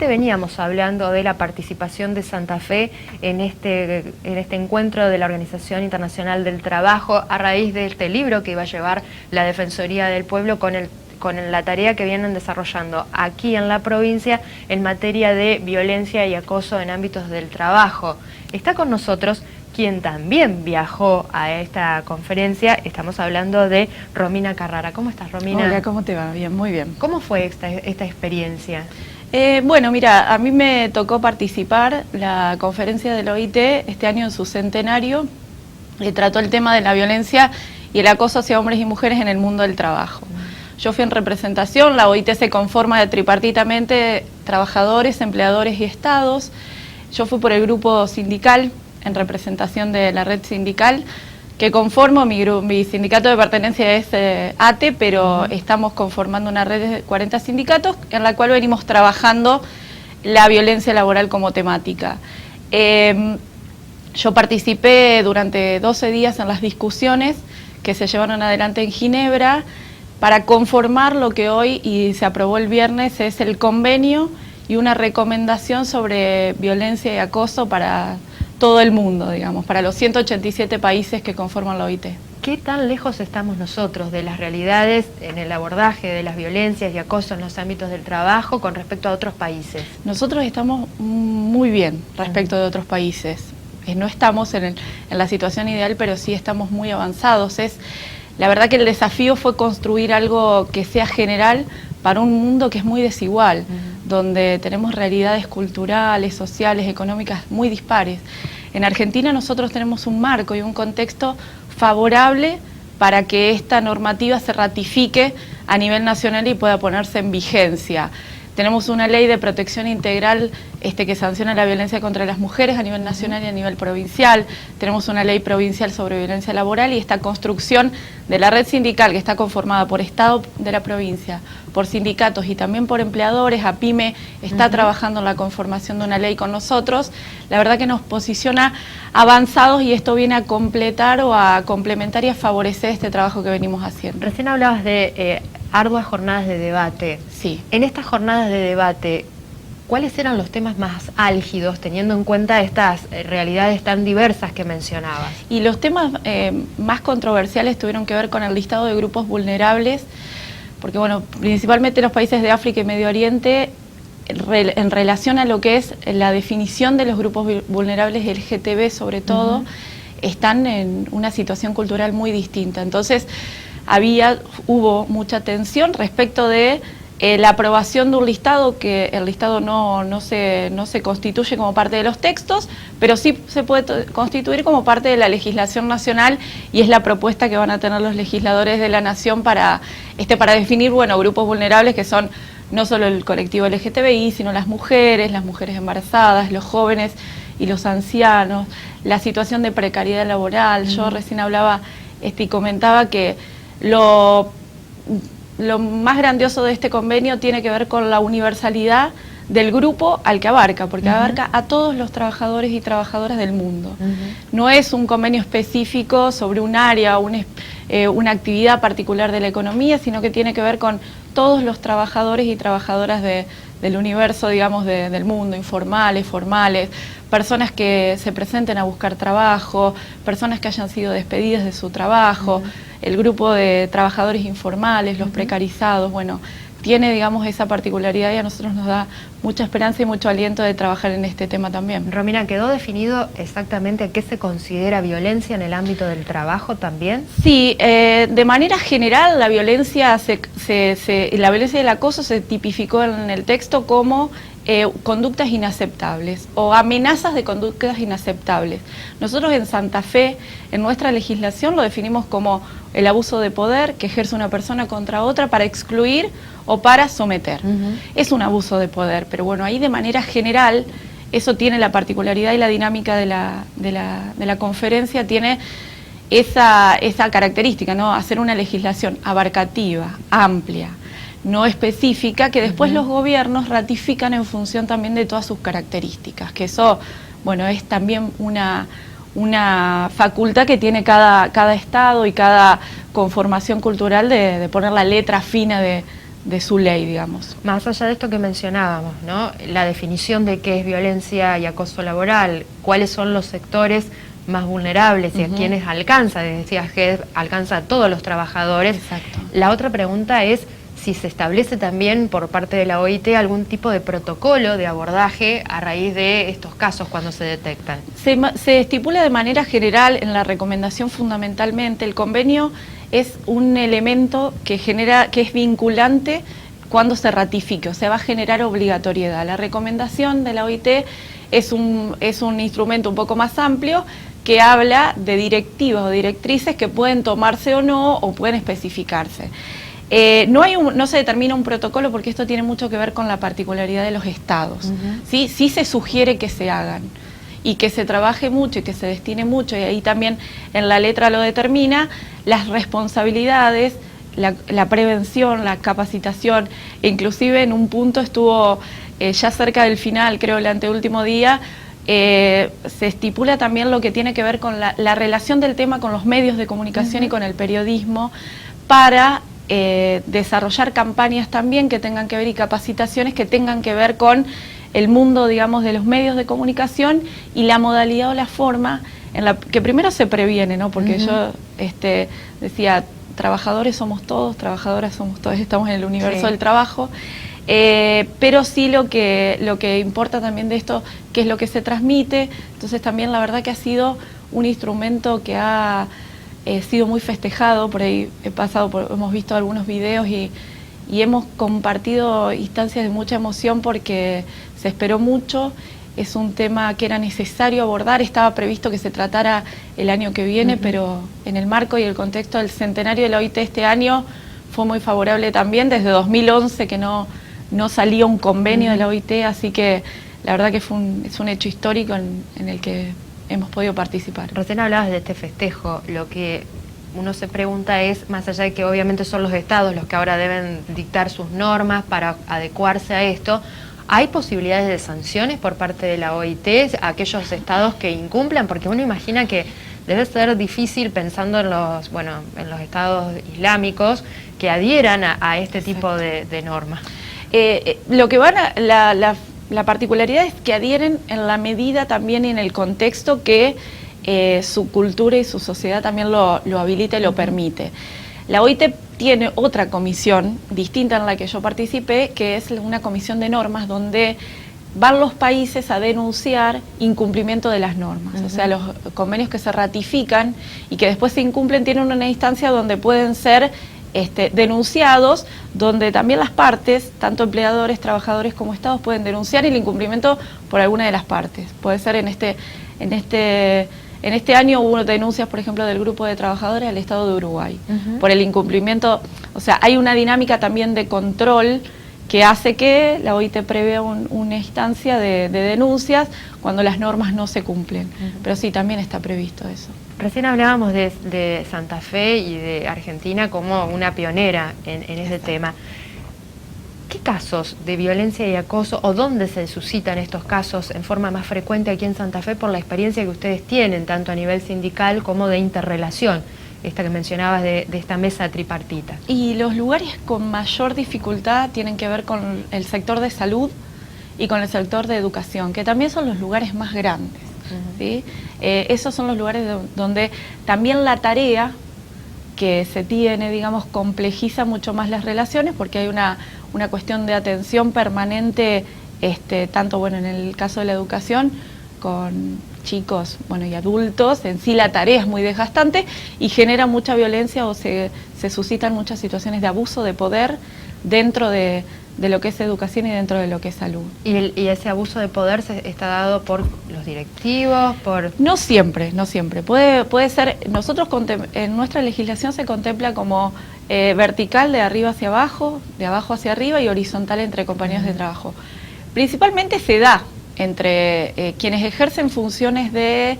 justamente veníamos hablando de la participación de Santa Fe en este encuentro de la Organización Internacional del Trabajo a raíz de este libro que iba a llevar la Defensoría del Pueblo con la tarea que vienen desarrollando aquí en la provincia en materia de violencia y acoso en ámbitos del trabajo. Está con nosotros quien también viajó a esta conferencia. Estamos hablando de Romina Carrara. ¿Cómo estás, Romina? Hola, ¿cómo te va? Bien, muy bien. ¿Cómo fue esta experiencia? Bueno, mira, a mí me tocó participar la conferencia del OIT este año en su centenario, que trató el tema de la violencia y el acoso hacia hombres y mujeres en el mundo del trabajo. Yo fui en representación. La OIT se conforma tripartitamente trabajadores, empleadores y estados. Yo fui por el grupo sindical en representación de la red sindical que conformo. Mi sindicato de pertenencia es ATE, pero estamos conformando una red de 40 sindicatos en la cual venimos trabajando la violencia laboral como temática. Yo participé durante 12 días en las discusiones que se llevaron adelante en Ginebra para conformar lo que hoy, y se aprobó el viernes, es el convenio y una recomendación sobre violencia y acoso para todo el mundo, digamos, para los 187 países que conforman la OIT. ¿Qué tan lejos estamos nosotros de las realidades en el abordaje de las violencias y acoso en los ámbitos del trabajo con respecto a otros países? Nosotros estamos muy bien respecto de otros países. No estamos en la situación ideal, pero sí estamos muy avanzados. La verdad que el desafío fue construir algo que sea general para un mundo que es muy desigual, donde tenemos realidades culturales, sociales, económicas muy dispares. En Argentina nosotros tenemos un marco y un contexto favorable para que esta normativa se ratifique a nivel nacional y pueda ponerse en vigencia. Tenemos una ley de protección integral que sanciona la violencia contra las mujeres a nivel nacional y a nivel provincial. Tenemos una ley provincial sobre violencia laboral y esta construcción de la red sindical que está conformada por Estado de la provincia, por sindicatos y también por empleadores. APIME está trabajando en la conformación de una ley con nosotros. La verdad que nos posiciona avanzados y esto viene a completar o a complementar y a favorecer este trabajo que venimos haciendo. Recién hablabas de arduas jornadas de debate. Sí. En estas jornadas de debate, ¿cuáles eran los temas más álgidos, teniendo en cuenta estas realidades tan diversas que mencionabas? Y los temas más controversiales tuvieron que ver con el listado de grupos vulnerables, porque bueno, principalmente los países de África y Medio Oriente, en relación a lo que es la definición de los grupos vulnerables LGTB sobre todo, están en una situación cultural muy distinta. Entonces, hubo mucha tensión respecto de la aprobación de un listado, que el listado no se constituye como parte de los textos, pero sí se puede constituir como parte de la legislación nacional, y es la propuesta que van a tener los legisladores de la nación para definir, bueno, grupos vulnerables que son no solo el colectivo LGTBI, sino las mujeres embarazadas, los jóvenes y los ancianos, la situación de precariedad laboral. Yo recién hablaba y comentaba que lo más grandioso de este convenio tiene que ver con la universalidad del grupo al que abarca, porque abarca a todos los trabajadores y trabajadoras del mundo. No es un convenio específico sobre un área, una actividad particular de la economía, sino que tiene que ver con todos los trabajadores y trabajadoras del universo, digamos, del mundo, informales, formales, personas que se presenten a buscar trabajo, personas que hayan sido despedidas de su trabajo, el grupo de trabajadores informales, los precarizados. Bueno, tiene, digamos, esa particularidad y a nosotros nos da mucha esperanza y mucho aliento de trabajar en este tema también. Romina, ¿quedó definido exactamente qué se considera violencia en el ámbito del trabajo también? Sí, de manera general la violencia la violencia y el acoso se tipificó en el texto como conductas inaceptables o amenazas de conductas inaceptables. Nosotros en Santa Fe, en nuestra legislación, lo definimos como el abuso de poder que ejerce una persona contra otra para excluir o para someter. Es un abuso de poder, pero bueno, ahí de manera general, eso tiene la particularidad y la dinámica de la conferencia, tiene esa característica, ¿no? Hacer una legislación abarcativa, amplia, no específica, que después los gobiernos ratifican en función también de todas sus características, que eso, bueno, es también una facultad que tiene cada estado y cada conformación cultural de poner la letra fina de su ley, digamos. Más allá de esto que mencionábamos, ¿no? La definición de qué es violencia y acoso laboral, cuáles son los sectores más vulnerables y a quienes alcanza, decías que alcanza a todos los trabajadores. Exacto. La otra pregunta es si se establece también por parte de la OIT algún tipo de protocolo de abordaje a raíz de estos casos cuando se detectan. Se estipula de manera general en la recomendación fundamentalmente. El convenio es un elemento que es vinculante cuando se ratifique, o sea, va a generar obligatoriedad. La recomendación de la OIT es un instrumento un poco más amplio que habla de directivas o directrices que pueden tomarse o no, o pueden especificarse. No se determina un protocolo porque esto tiene mucho que ver con la particularidad de los estados. ¿Sí? Sí se sugiere que se hagan y que se trabaje mucho y que se destine mucho, y ahí también en la letra lo determina, las responsabilidades, la prevención, la capacitación, e inclusive en un punto estuvo ya cerca del final, creo el anteúltimo día, se estipula también lo que tiene que ver con la relación del tema con los medios de comunicación y con el periodismo, para desarrollar campañas también que tengan que ver y capacitaciones que tengan que ver con el mundo, digamos, de los medios de comunicación y la modalidad o la forma en la que primero se previene, ¿no? Porque yo decía, trabajadores somos todos, trabajadoras somos todos, estamos en el universo del trabajo, pero sí lo que importa también de esto, qué es lo que se transmite. Entonces también la verdad que ha sido un instrumento que ha sido muy festejado. Por ahí hemos visto algunos videos y hemos compartido instancias de mucha emoción porque se esperó mucho. Es un tema que era necesario abordar, estaba previsto que se tratara el año que viene, pero en el marco y el contexto del centenario de la OIT este año fue muy favorable también. Desde 2011 que no salía un convenio de la OIT, así que la verdad que es un hecho histórico en el que hemos podido participar. Recién hablabas de este festejo. Lo que uno se pregunta es, más allá de que obviamente son los estados los que ahora deben dictar sus normas para adecuarse a esto, ¿hay posibilidades de sanciones por parte de la OIT a aquellos estados que incumplan? Porque uno imagina que debe ser difícil, pensando en los estados islámicos, que adhieran a este tipo de normas. Lo que la particularidad es que adhieren en la medida también y en el contexto que su cultura y su sociedad también lo habilita y lo permite. La OIT tiene otra comisión distinta en la que yo participé, que es una comisión de normas donde van los países a denunciar incumplimiento de las normas. O sea, los convenios que se ratifican y que después se incumplen tienen una instancia donde pueden ser denunciados, donde también las partes, tanto empleadores, trabajadores como estados, pueden denunciar el incumplimiento por alguna de las partes. Puede ser en este año hubo denuncias, por ejemplo, del grupo de trabajadores al Estado de Uruguay por el incumplimiento. O sea, hay una dinámica también de control que hace que la OIT prevea una instancia de denuncias cuando las normas no se cumplen. Pero sí, también está previsto eso. Recién hablábamos de Santa Fe y de Argentina como una pionera en este tema. ¿Qué casos de violencia y acoso o dónde se suscitan estos casos en forma más frecuente aquí en Santa Fe por la experiencia que ustedes tienen, tanto a nivel sindical como de interrelación, esta que mencionabas de esta mesa tripartita? Y los lugares con mayor dificultad tienen que ver con el sector de salud y con el sector de educación, que también son los lugares más grandes. ¿Sí? Esos son los lugares donde también la tarea que se tiene, digamos, complejiza mucho más las relaciones, porque hay una cuestión de atención permanente, tanto en el caso de la educación, con chicos y adultos. En sí la tarea es muy desgastante y genera mucha violencia, o se suscitan muchas situaciones de abuso de poder dentro de lo que es educación y dentro de lo que es salud. ¿Y ese abuso de poder está dado por los directivos? No siempre. Puede ser, nosotros en nuestra legislación se contempla como vertical, de arriba hacia abajo, de abajo hacia arriba, y horizontal entre compañeros de trabajo. Principalmente se da entre quienes ejercen funciones de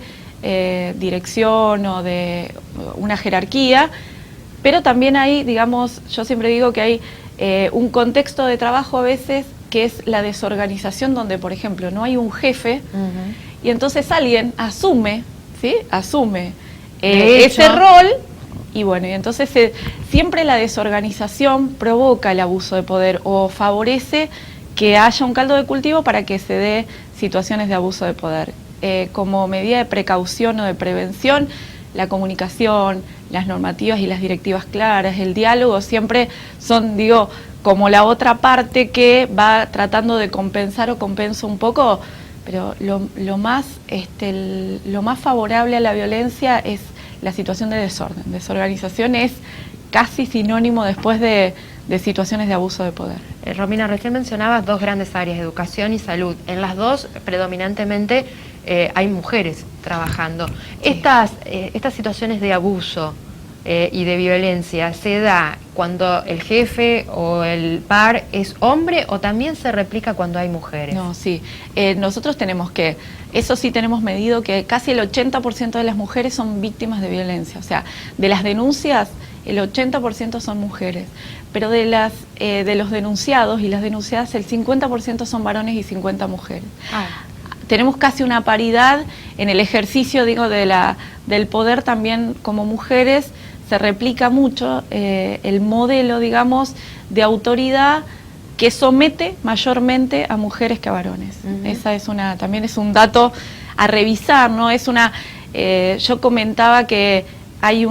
dirección o de una jerarquía, pero también hay, digamos, yo siempre digo que hay un contexto de trabajo a veces que es la desorganización, donde, por ejemplo, no hay un jefe y entonces alguien asume ese rol Y bueno, y entonces siempre la desorganización provoca el abuso de poder o favorece que haya un caldo de cultivo para que se dé situaciones de abuso de poder. Como medida de precaución o de prevención, la comunicación, las normativas y las directivas claras, el diálogo siempre son, digo, como la otra parte que va tratando de compensar o compensa un poco, pero lo más favorable a la violencia es la situación de desorden. Desorganización es casi sinónimo después de situaciones de abuso de poder. Romina, recién mencionabas dos grandes áreas, educación y salud. En las dos, predominantemente, hay mujeres trabajando. Sí. Estas situaciones de abuso y de violencia, ¿se da cuando el jefe o el par es hombre o también se replica cuando hay mujeres? No, sí. Nosotros tenemos eso sí tenemos medido que casi el 80% de las mujeres son víctimas de violencia. O sea, de las denuncias, el 80% son mujeres. Pero de los denunciados y las denunciadas, el 50% son varones y 50 mujeres. Tenemos casi una paridad en el ejercicio, digo, del poder también como mujeres. Se replica mucho el modelo, digamos, de autoridad que somete mayormente a mujeres que a varones. Esa es también es un dato a revisar, ¿no? Yo comentaba que hay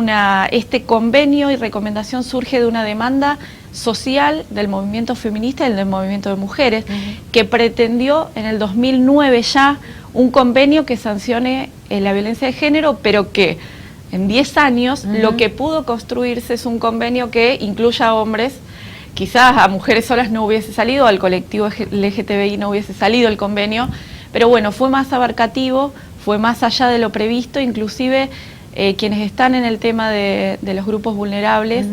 este convenio y recomendación surge de una demanda social del movimiento feminista y del movimiento de mujeres, que pretendió en el 2009 ya un convenio que sancione la violencia de género, pero que en 10 años lo que pudo construirse es un convenio que incluya a hombres. Quizás a mujeres solas no hubiese salido, al colectivo LGTBI no hubiese salido el convenio, pero bueno, fue más abarcativo, fue más allá de lo previsto, inclusive quienes están en el tema de los grupos vulnerables,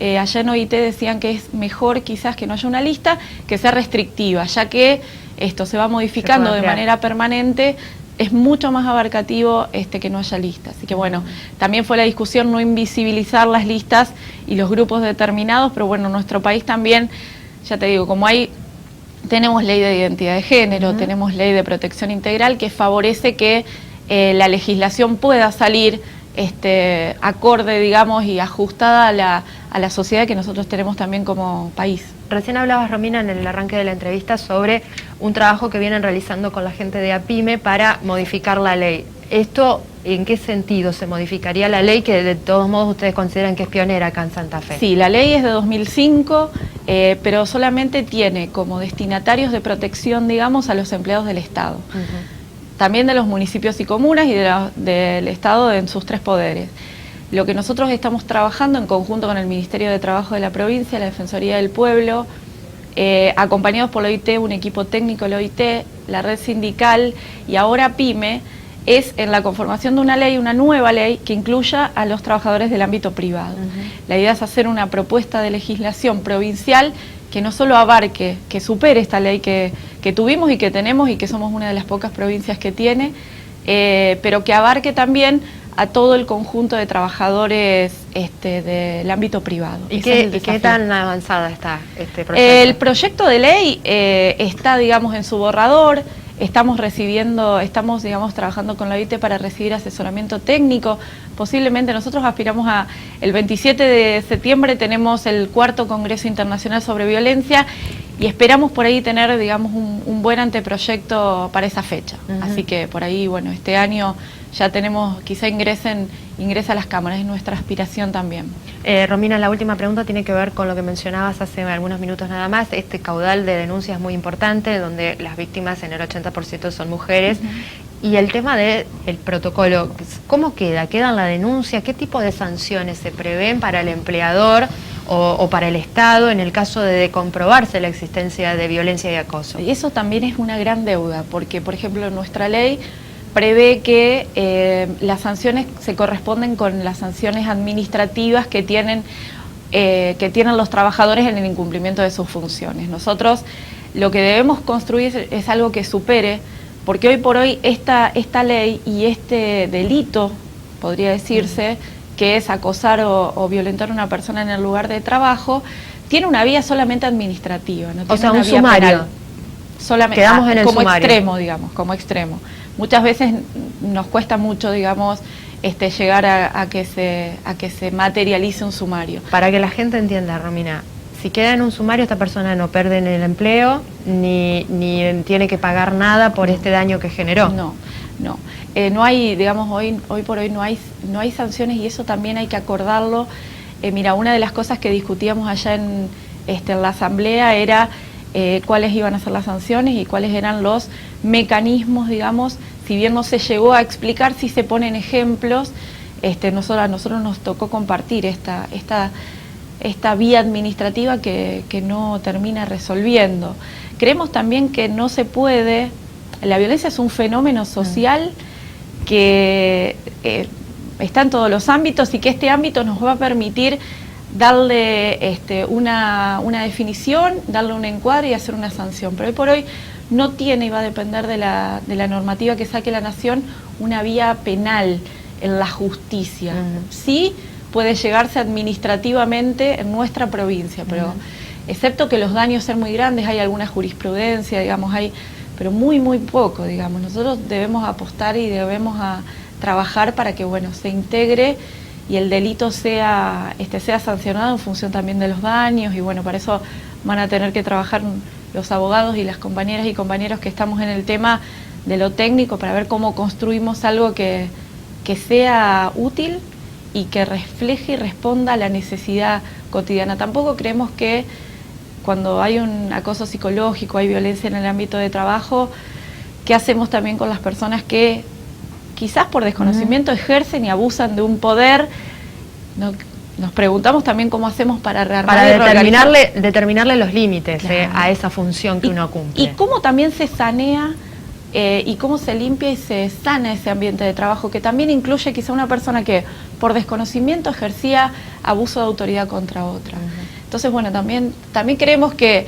allá en OIT decían que es mejor quizás que no haya una lista, que sea restrictiva, ya que esto se va modificando de manera permanente. Es mucho más abarcativo que no haya listas. Así que bueno, también fue la discusión no invisibilizar las listas y los grupos determinados, pero bueno, en nuestro país también, ya te digo, como tenemos ley de identidad de género, tenemos ley de protección integral que favorece que la legislación pueda salir acorde, digamos, y ajustada a la sociedad que nosotros tenemos también como país. Recién hablabas, Romina, en el arranque de la entrevista sobre un trabajo que vienen realizando con la gente de APYME para modificar la ley. ¿Esto en qué sentido se modificaría la ley que de todos modos ustedes consideran que es pionera acá en Santa Fe? Sí, la ley es de 2005, pero solamente tiene como destinatarios de protección, digamos, a los empleados del Estado. También de los municipios y comunas y del Estado en sus 3 poderes. Lo que nosotros estamos trabajando en conjunto con el Ministerio de Trabajo de la provincia, la Defensoría del Pueblo, acompañados por la OIT, un equipo técnico de la OIT, la red sindical y ahora PYME, es en la conformación de una nueva ley que incluya a los trabajadores del ámbito privado. La idea es hacer una propuesta de legislación provincial que no solo abarque, que supere esta ley que tuvimos y que tenemos y que somos una de las pocas provincias que tiene, pero que abarque también a todo el conjunto de trabajadores del ámbito privado. ¿Y qué tan avanzada está este proyecto? El proyecto de ley está, digamos, en su borrador. Estamos digamos, trabajando con la OIT para recibir asesoramiento técnico. Posiblemente nosotros aspiramos el 27 de septiembre tenemos el 4º Congreso Internacional sobre Violencia y esperamos por ahí tener, digamos, un buen anteproyecto para esa fecha. Así que por ahí, bueno, este año ya tenemos, quizá ingresa a las cámaras, es nuestra aspiración también. Romina, la última pregunta tiene que ver con lo que mencionabas hace algunos minutos nada más, este caudal de denuncias muy importante, donde las víctimas en el 80% son mujeres, y el tema del protocolo, ¿cómo queda? ¿Queda en la denuncia? ¿Qué tipo de sanciones se prevén para el empleador o para el Estado en el caso de comprobarse la existencia de violencia y acoso? Y eso también es una gran deuda, porque, por ejemplo, nuestra ley prevé que las sanciones se corresponden con las sanciones administrativas que tienen los trabajadores en el incumplimiento de sus funciones. Nosotros lo que debemos construir es algo que supere, porque hoy por hoy esta ley y este delito, podría decirse, que es acosar o violentar a una persona en el lugar de trabajo, tiene una vía solamente administrativa, no tiene una vía sumario. Penal. Solamente, quedamos en el como sumario. Extremo, digamos, como extremo. Muchas veces nos cuesta mucho, digamos, llegar a que se materialice un sumario. Para que la gente entienda, Romina, si queda en un sumario, esta persona no pierde en el empleo, ni tiene que pagar nada por este daño que generó. No. No hay, digamos, hoy por hoy no hay sanciones, y eso también hay que acordarlo. Mira, una de las cosas que discutíamos allá en la asamblea era cuáles iban a ser las sanciones y cuáles eran los mecanismos, digamos. Si bien no se llegó a explicar, sí se ponen ejemplos. A nosotros nos tocó compartir esta vía administrativa que no termina resolviendo. Creemos también que no se puede. La violencia es un fenómeno social que está en todos los ámbitos, y que este ámbito nos va a permitir darle una definición, darle un encuadre y hacer una sanción. Pero hoy por hoy no tiene, y va a depender de la normativa que saque la Nación, una vía penal en la justicia. Sí puede llegarse administrativamente en nuestra provincia, pero excepto que los daños sean muy grandes, hay alguna jurisprudencia, digamos, pero muy poco, digamos. Nosotros debemos apostar y debemos trabajar para que, bueno, se integre y el delito sea sancionado en función también de los daños, y bueno, para eso van a tener que trabajar los abogados y las compañeras y compañeros que estamos en el tema de lo técnico, para ver cómo construimos algo que sea útil y que refleje y responda a la necesidad cotidiana. Tampoco creemos que cuando hay un acoso psicológico, hay violencia en el ámbito de trabajo, ¿qué hacemos también con las personas que quizás por desconocimiento ejercen y abusan de un poder? Nos preguntamos también cómo hacemos para determinarle los límites, claro, a esa función que uno cumple. Y cómo también se sanea y cómo se limpia y se sana ese ambiente de trabajo, que también incluye quizá una persona que por desconocimiento ejercía abuso de autoridad contra otra. Entonces, bueno, también creemos que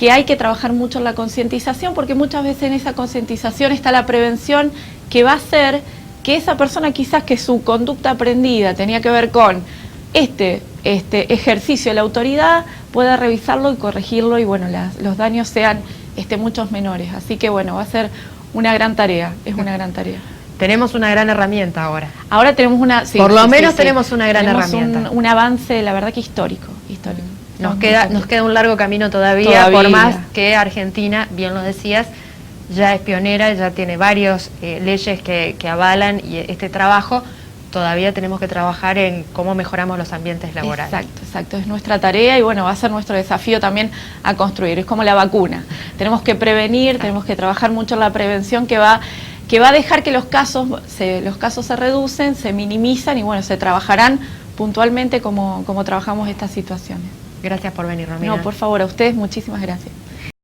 hay que trabajar mucho en la concientización, porque muchas veces en esa concientización está la prevención, que va a hacer que esa persona, quizás que su conducta aprendida tenía que ver con este ejercicio de la autoridad, pueda revisarlo y corregirlo, y bueno, los daños sean muchos menores. Así que bueno, va a ser una gran tarea, es una gran tarea. Tenemos una gran herramienta ahora. Ahora tenemos una... Sí, por lo menos tenemos una gran herramienta. Un avance, la verdad que histórico. Nos queda un largo camino todavía, por más que Argentina, bien lo decías, ya es pionera, ya tiene varias leyes que avalan y este trabajo. Todavía tenemos que trabajar en cómo mejoramos los ambientes laborales. Exacto, es nuestra tarea, y bueno, va a ser nuestro desafío también a construir. Es como la vacuna, tenemos que prevenir, tenemos que trabajar mucho en la prevención, que va a dejar que los casos se reducen, se minimizan, y bueno, se trabajarán puntualmente como trabajamos estas situaciones. Gracias por venir, Romina. No, por favor, a ustedes muchísimas gracias.